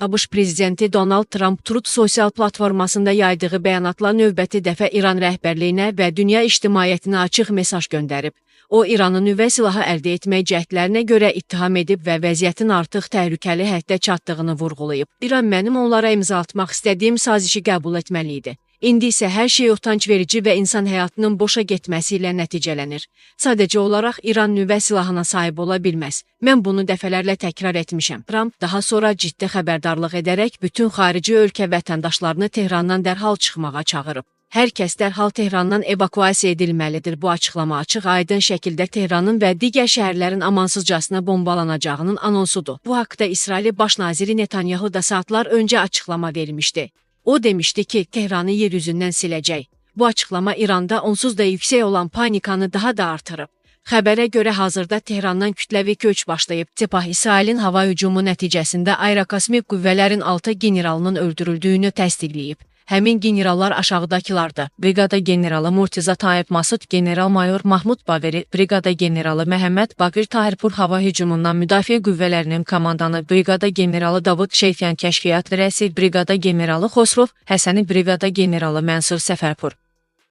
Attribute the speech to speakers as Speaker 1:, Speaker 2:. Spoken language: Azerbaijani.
Speaker 1: ABŞ prezidenti Donald Trump Truth sosial platformasında yaydığı bəyanatla növbəti dəfə İran rəhbərliyinə və dünya ictimaiyyətinə açıq mesaj göndərib. O, İranı nüvə silahı əldə etmək cəhdlərinə görə ittiham edib və vəziyyətin artıq təhlükəli həddə çatdığını vurğulayıb. İran mənim onlara imza atmaq istədiyim sazişi qəbul etməli idi. İndi isə hər şey utanc verici və insan həyatının boşa getməsi ilə nəticələnir. Sadəcə olaraq İran nüvə silahına sahib ola bilməz. Mən bunu dəfələrlə təkrar etmişəm. Trump daha sonra ciddi xəbərdarlıq edərək bütün xarici ölkə vətəndaşlarını Tehrandan dərhal çıxmağa çağırıb. Hər kəs dərhal Tehrandan evakuasiya edilməlidir. Bu açıqlama açıq, aydın şəkildə Tehranın və digər şəhərlərin amansızcasına bombalanacağının anonsudur. Bu haqda İsrail Baş naziri Netanyahu da saatlar öncə açıqlama vermişdi. O demişdi ki, Tehranı yer üzündən siləcək. Bu açıqlama İranda onsuz da yüksək olan panikanı daha da artırıb. Xəbərə görə hazırda Tehrandan kütləvi köç başlayıb. Sepah İsrailin hava hücumu nəticəsində aerokosmik qüvvələrin 6 generalının öldürüldüyünü təsdiqləyib. Həmin generallar aşağıdakılardır: Briqada generalı Murtiza Tayyip Masud, general-mayor Mahmud Baveri, briqada generalı Məhəmməd Baqir Tahirpur hava hücumundan müdafiə qüvvələrinin komandanı, briqada generalı Davud Şeyfyan kəşfiyyat rəisi, briqada generalı Xosrov Həsəni, briqada generalı Mənsur Səfərpur.